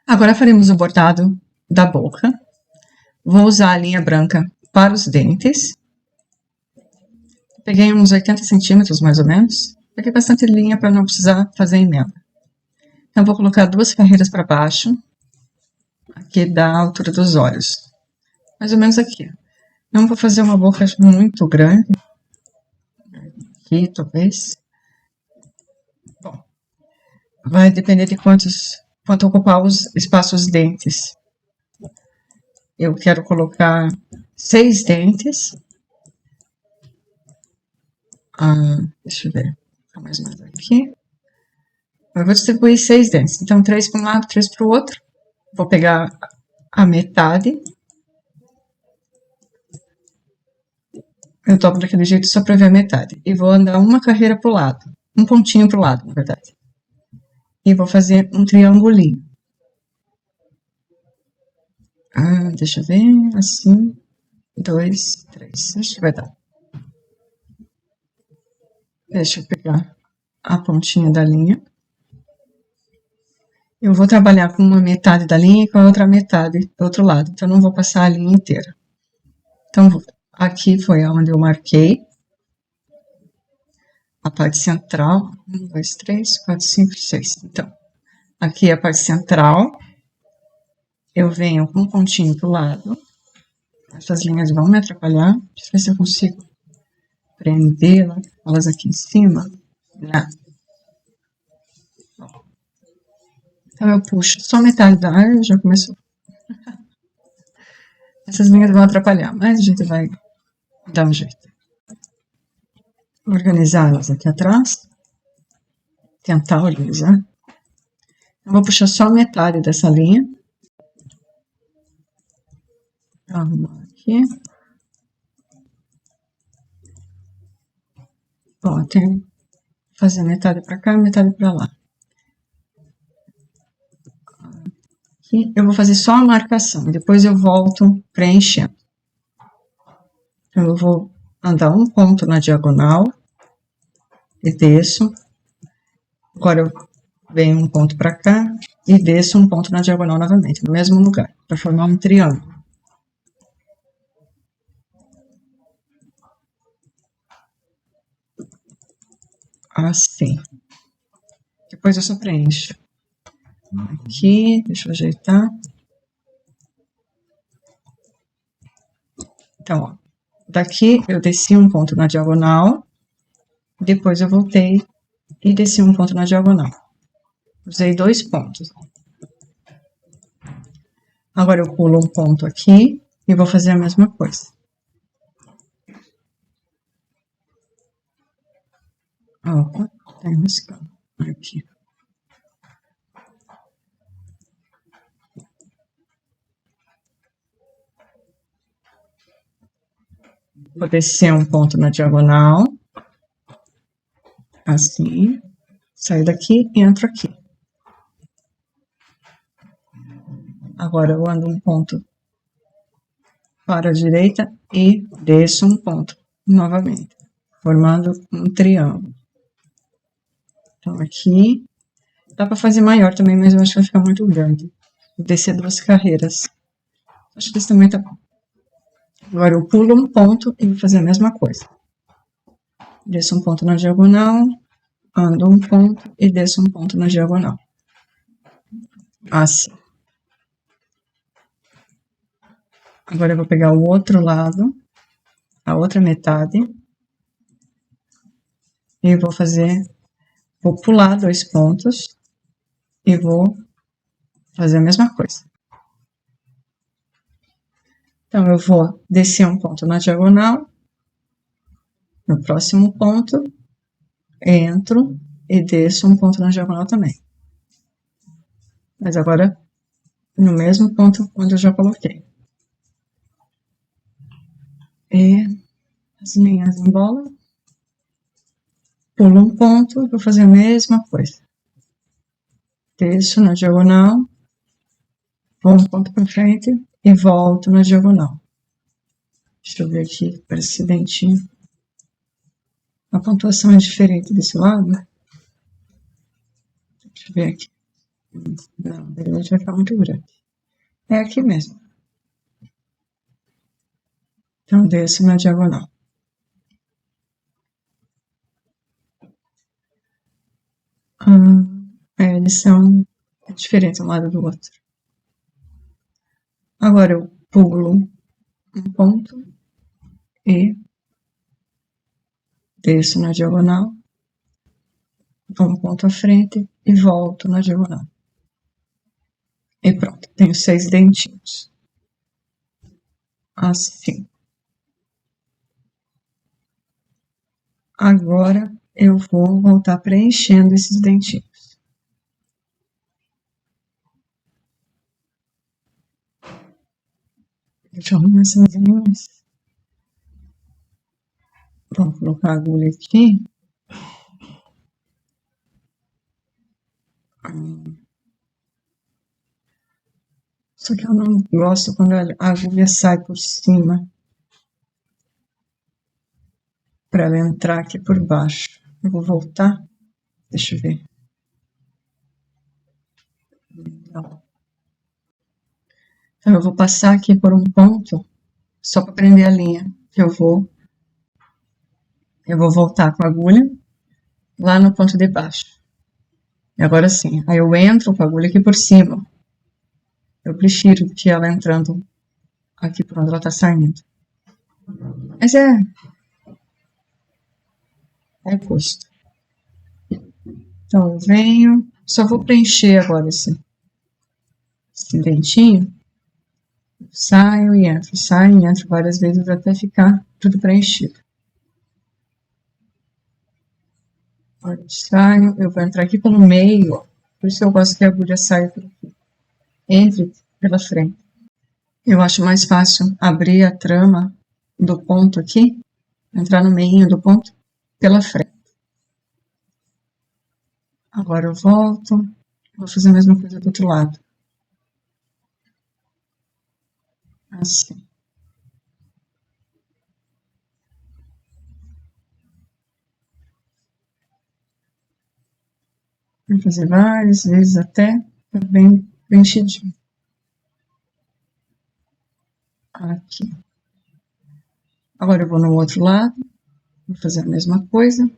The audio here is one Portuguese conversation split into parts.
Agora faremos o bordado da boca. Vou usar a linha branca para os dentes. Peguei uns 80 centímetros, mais ou menos. Peguei bastante linha para não precisar fazer emenda. Então, vou colocar 2 carreiras para baixo, aqui da altura dos olhos. Mais ou menos aqui. Não vou fazer uma boca muito grande. Aqui, talvez. Bom, vai depender de quanto ocupar os espaços dentes. Eu quero colocar 6 dentes. Deixa eu ver. Vou mais aqui. Eu vou distribuir 6 dentes. Então, 3 para um lado, 3 para o outro. Vou pegar a metade. Eu dobro daquele jeito só para ver a metade. E vou andar uma carreira para o lado. Um pontinho para o lado, na verdade. E vou fazer um triangulinho. Deixa eu ver. Assim. 2, 3. Acho que vai dar. Deixa eu pegar a pontinha da linha. Eu vou trabalhar com uma metade da linha e com a outra metade do outro lado. Então, não vou passar a linha inteira. Então, aqui foi onde eu marquei a parte central. 1, 2, 3, 4, 5, 6. Então, aqui é a parte central. Eu venho com um pontinho pro lado. Essas linhas vão me atrapalhar. Deixa eu ver se eu consigo prendê-las aqui em cima. Não. Então, eu puxo só metade da área, já começou. Essas linhas vão atrapalhar, mas a gente vai dar um jeito. Organizar elas aqui atrás. Tentar organizar. Eu vou puxar só metade dessa linha. Arrumar aqui. Bom, eu tenho que fazer metade para cá e metade para lá. Aqui eu vou fazer só a marcação, depois eu volto preenchendo. Então, eu vou andar um ponto na diagonal e desço. Agora eu venho um ponto para cá e desço um ponto na diagonal novamente, no mesmo lugar, para formar um triângulo. Assim. Depois eu só preencho. Aqui, deixa eu ajeitar. Então, ó, daqui eu desci um ponto na diagonal, depois eu voltei e desci um ponto na diagonal. Usei 2 pontos. Agora eu pulo um ponto aqui e vou fazer a mesma coisa. Opa, tá enroscando. Aqui. Vou descer um ponto na diagonal. Assim. Saio daqui e entro aqui. Agora eu ando um ponto para a direita e desço um ponto novamente, formando um triângulo. Então, aqui, dá para fazer maior também, mas eu acho que vai ficar muito grande. Vou descer 2 carreiras. Acho que esse também tá bom. Agora eu pulo um ponto e vou fazer a mesma coisa. Desço um ponto na diagonal, ando um ponto e desço um ponto na diagonal. Assim. Agora eu vou pegar o outro lado, a outra metade, e vou pular 2 pontos e vou fazer a mesma coisa. Então, eu vou descer um ponto na diagonal, no próximo ponto, entro e desço um ponto na diagonal também. Mas agora, no mesmo ponto onde eu já coloquei. E as linhas em bola. Pulo um ponto, vou fazer a mesma coisa. Desço na diagonal, vou um ponto para frente e volto na diagonal. Deixa eu ver aqui, parece dentinho. A pontuação é diferente desse lado. Deixa eu ver aqui. Não, de repente vai ficar muito grande. É aqui mesmo. Então, desço na diagonal. Eles são diferentes um lado do outro. Agora eu pulo um ponto e desço na diagonal, vou um ponto à frente e volto na diagonal. E pronto, tenho 6 dentinhos. Assim. Agora eu vou voltar preenchendo esses dentinhos. Deixa eu arrumar essas linhas. Vamos colocar a agulha aqui. Só que eu não gosto quando a agulha sai por cima. Para ela entrar aqui por baixo. Eu vou voltar. Deixa eu ver. Não. Então, eu vou passar aqui por um ponto, só para prender a linha. Eu vou voltar com a agulha lá no ponto de baixo. E agora sim, aí eu entro com a agulha aqui por cima. Eu prefiro que ela entrando aqui por onde ela tá saindo. Mas é gosto. Então eu venho, só vou preencher agora esse dentinho. Saio e entro várias vezes até ficar tudo preenchido. Agora eu saio, eu vou entrar aqui pelo meio, por isso eu gosto que a agulha saia por aqui. Entre pela frente. Eu acho mais fácil abrir a trama do ponto aqui, entrar no meio do ponto, pela frente. Agora eu volto, vou fazer a mesma coisa do outro lado. Assim. Vou fazer várias vezes até ficar bem preenchidinho. Aqui. Agora eu vou no outro lado, vou fazer a mesma coisa.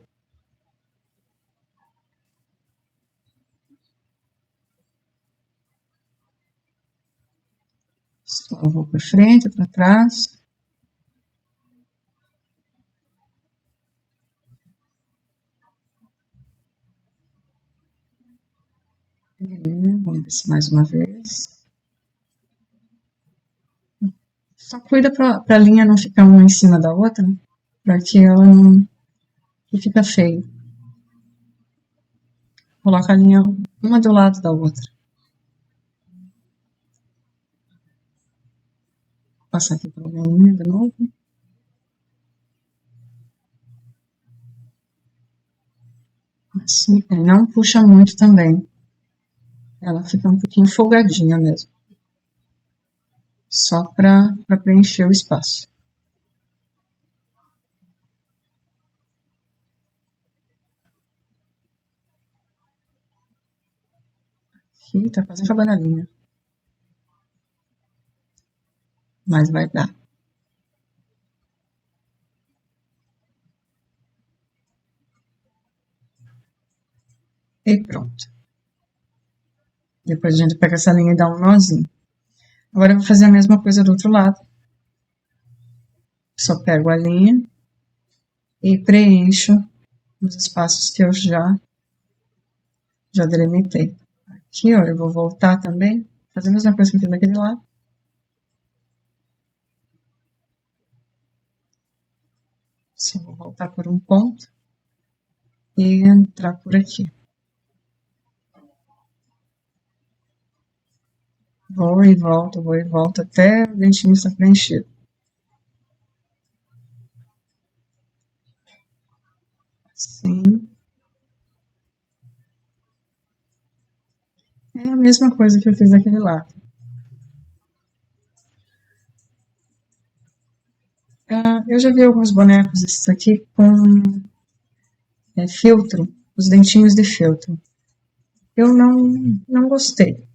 Só vou para frente, para trás. Vamos ver se mais uma vez. Só cuida para a linha não ficar uma em cima da outra, para que ela não fica feio. Coloca a linha uma do lado da outra. Vou passar aqui pela minha linha de novo. Assim, não puxa muito também. Ela fica um pouquinho folgadinha mesmo. Só para preencher o espaço. Aqui tá quase acabando a linha. Mas vai dar. E pronto. Depois a gente pega essa linha e dá um nozinho. Agora eu vou fazer a mesma coisa do outro lado. Só pego a linha e preencho os espaços que eu já delimitei. Aqui, ó, eu vou voltar também, fazer a mesma coisa que eu fiz daquele lado. Só vou voltar por um ponto e entrar por aqui. Vou e volto até o dentinho estar preenchido. Assim. É a mesma coisa que eu fiz daquele lado. Eu já vi alguns bonecos esses aqui com filtro, os dentinhos de feltro. eu não gostei.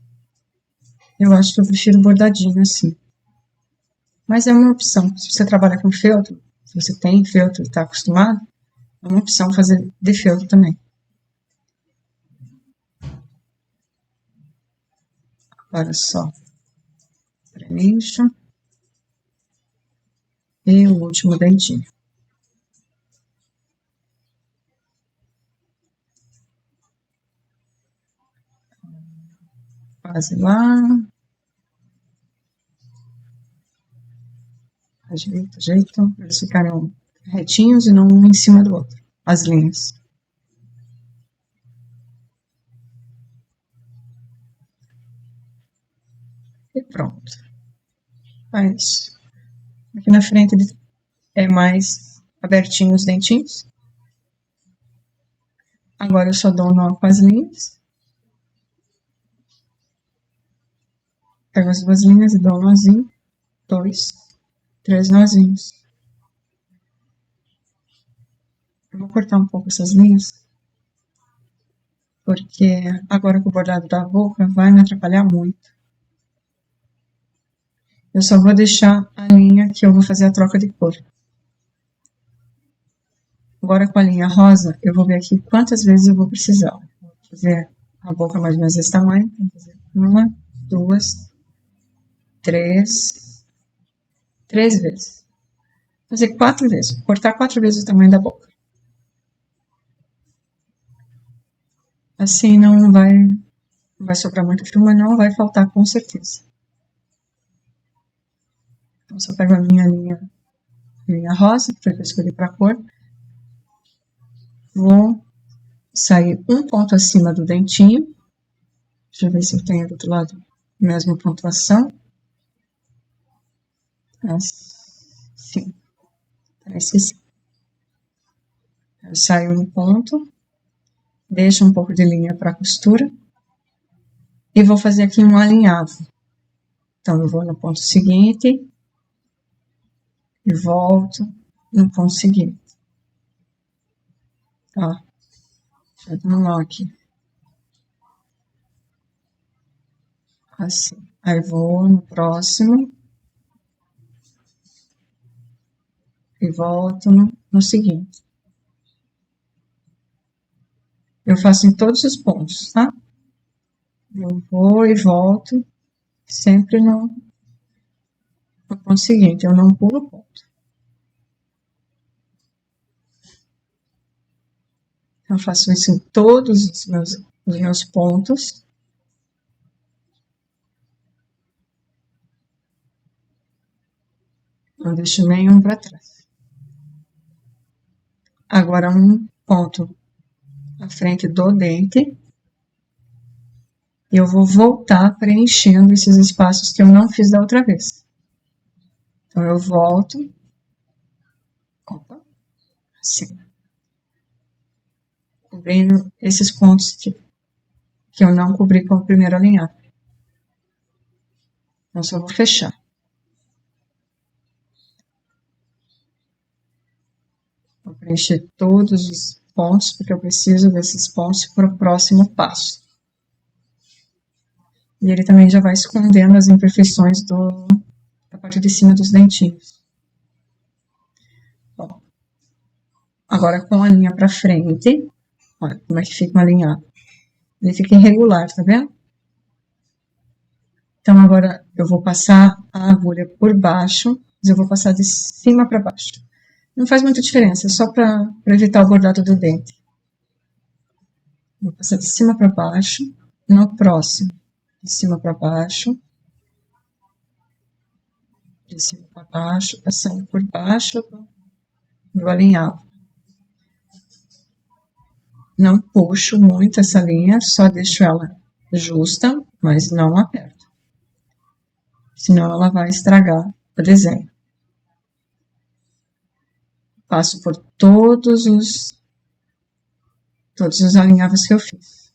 Eu acho que eu prefiro bordadinho assim. Mas é uma opção. Se você trabalha com feltro, se você tem feltro e está acostumado, é uma opção fazer de feltro também. Agora só preencho. E o último dentinho. Quase lá. Ajeito, para eles ficarem retinhos e não um em cima do outro. As linhas. E pronto. É isso. Aqui na frente é mais abertinho os dentinhos. Agora eu só dou um nó com as linhas. Pego as duas linhas e dou um nozinho. 2, 3 nozinhos. Eu vou cortar um pouco essas linhas, porque agora com o bordado da boca vai me atrapalhar muito. Eu só vou deixar a linha que eu vou fazer a troca de cor. Agora com a linha rosa, eu vou ver aqui quantas vezes eu vou precisar. Vou fazer a boca mais ou menos desse tamanho. Vou fazer 1, 2, 3 vezes. Vou fazer 4 vezes. Vou cortar 4 vezes o tamanho da boca. Assim não vai sobrar muito fio, mas não vai faltar com certeza. Então, só pego a minha linha rosa, que foi que eu escolhi para cor. Vou sair um ponto acima do dentinho. Deixa eu ver se eu tenho do outro lado a mesma pontuação. Sim, parece sim. Eu saio um ponto, deixo um pouco de linha para costura e vou fazer aqui um alinhavo. Então, eu vou no ponto seguinte e volto no ponto seguinte. Ó, deixa eu dar um nó aqui. Assim. Aí vou no próximo e volto no seguinte. Eu faço em todos os pontos, tá? Eu vou e volto sempre no ponto seguinte, eu não pulo o ponto. Eu faço isso em todos os meus pontos. Não deixo nenhum para trás. Agora, um ponto à frente do dente. E eu vou voltar preenchendo esses espaços que eu não fiz da outra vez. Então, eu volto. Opa, assim. Cobrindo esses pontos que eu não cobri com o primeiro alinhavo. Então, só vou fechar. Vou preencher todos os pontos, porque eu preciso desses pontos para o próximo passo. E ele também já vai escondendo as imperfeições da parte de cima dos dentinhos. Bom, agora com a linha para frente, olha como é que fica um alinhado. Ele fica irregular, tá vendo? Então, agora eu vou passar a agulha por baixo, mas eu vou passar de cima para baixo. Não faz muita diferença, é só para evitar o bordado do dente. Vou passar de cima para baixo, no próximo, de cima para baixo, de cima para baixo, passando por baixo do alinhavo. Não puxo muito essa linha, só deixo ela justa, mas não aperto. Senão ela vai estragar o desenho. Passo por todos os alinhavos que eu fiz.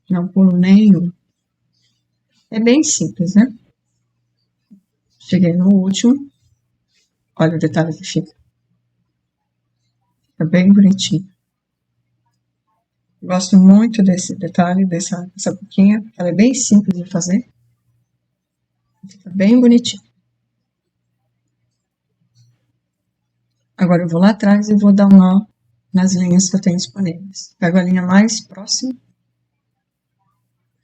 Não pulo nenhum. É bem simples, né? Cheguei no último. Olha o detalhe que fica. Fica bem bonitinho. Gosto muito desse detalhe, dessa boquinha, porque ela é bem simples de fazer. Fica bem bonitinho. Agora eu vou lá atrás e vou dar um nó nas linhas que eu tenho disponíveis. Pego a linha mais próxima,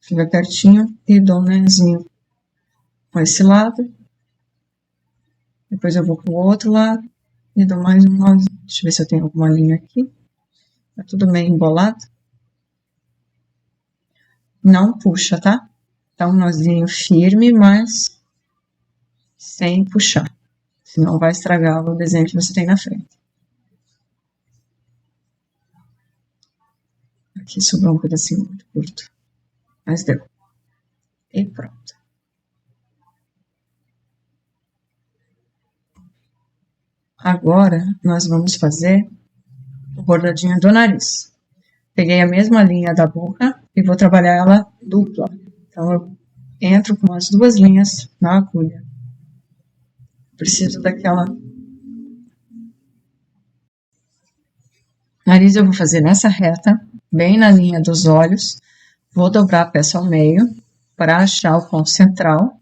fica pertinho e dou um nozinho com esse lado. Depois eu vou pro outro lado e dou mais um nozinho. Deixa eu ver se eu tenho alguma linha aqui. Tá tudo meio embolado. Não puxa, tá? Dá um nozinho firme, mas sem puxar. Senão vai estragar o desenho que você tem na frente. Aqui sobrou um pedacinho muito curto. Mas deu. E pronto. Agora, nós vamos fazer o bordadinho do nariz. Peguei a mesma linha da boca e vou trabalhar ela dupla. Então, eu entro com as duas linhas na agulha. Preciso daquela... Nariz eu vou fazer nessa reta, bem na linha dos olhos. Vou dobrar a peça ao meio para achar o ponto central.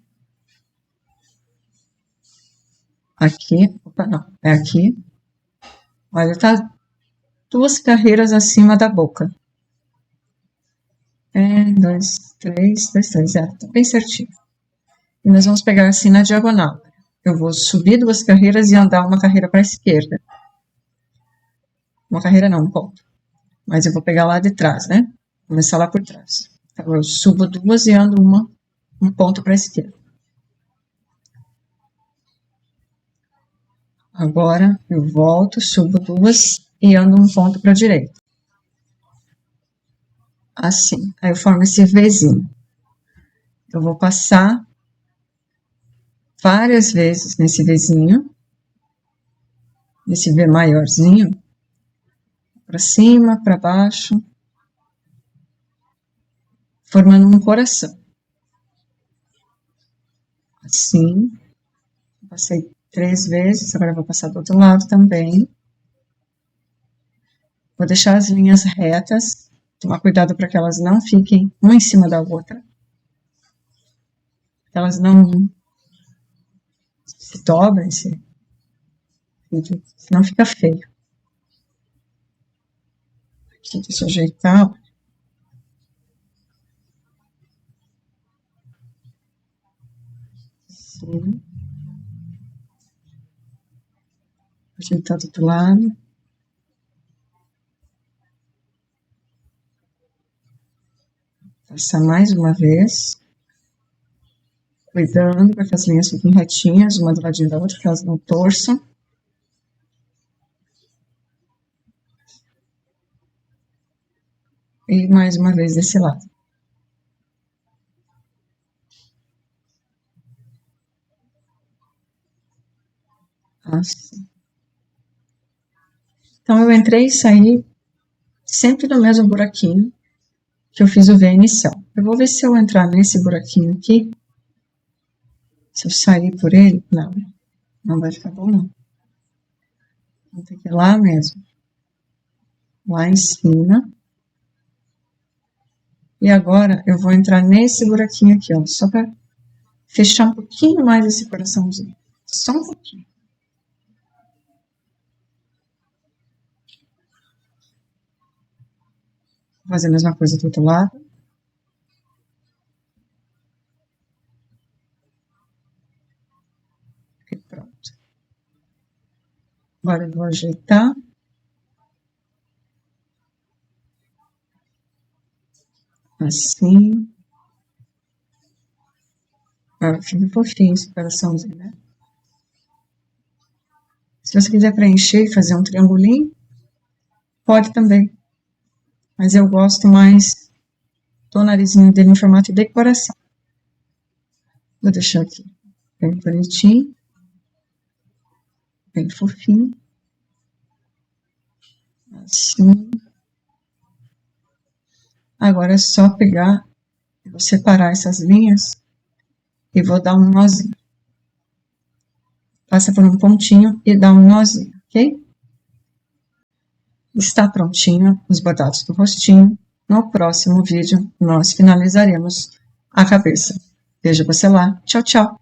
Aqui, opa, não, é aqui. Olha, tá 2 carreiras acima da boca. 2, 3, 2, 3, tá bem certinho. E nós vamos pegar assim na diagonal. Eu vou subir 2 carreiras e andar uma carreira para a esquerda. Uma carreira não, um ponto. Mas eu vou pegar lá de trás, né? Começar lá por trás. Então, eu subo 2 e ando um ponto para a esquerda. Agora, eu volto, subo 2 e ando um ponto para a direita. Assim. Aí eu formo esse Vzinho. Eu vou passar várias vezes nesse Vzinho. Nesse V maiorzinho. Para cima, para baixo. Formando um coração. Assim. Passei 3 vezes, agora eu vou passar do outro lado também. Vou deixar as linhas retas, tomar cuidado para que elas não fiquem uma em cima da outra. Elas não se dobrem, senão fica feio. Aqui, deixa eu ajeitar. Assim. Ajeitar do outro lado. Passar mais uma vez. Cuidando para que as linhas fiquem retinhas, uma do ladinho da outra, que elas não torçam. E mais uma vez desse lado. Assim. Então, eu entrei e saí sempre no mesmo buraquinho que eu fiz o V inicial. Eu vou ver se eu entrar nesse buraquinho aqui, se eu sair por ele, não vai ficar bom não. Vou ter que ir lá mesmo, lá em cima. E agora eu vou entrar nesse buraquinho aqui, ó, só para fechar um pouquinho mais esse coraçãozinho, só um pouquinho. Vou fazer a mesma coisa do outro lado. E pronto. Agora eu vou ajeitar. Assim. Agora fica fofinho esse coraçãozinho, né? Se você quiser preencher e fazer um triangulinho, pode também. Mas eu gosto mais do narizinho dele em formato de coração. Vou deixar aqui bem bonitinho. Bem fofinho. Assim. Agora é só pegar e vou separar essas linhas e vou dar um nozinho. Passa por um pontinho e dá um nozinho, ok? Está prontinho os bordados do rostinho. No próximo vídeo, nós finalizaremos a cabeça. Vejo você lá. Tchau, tchau!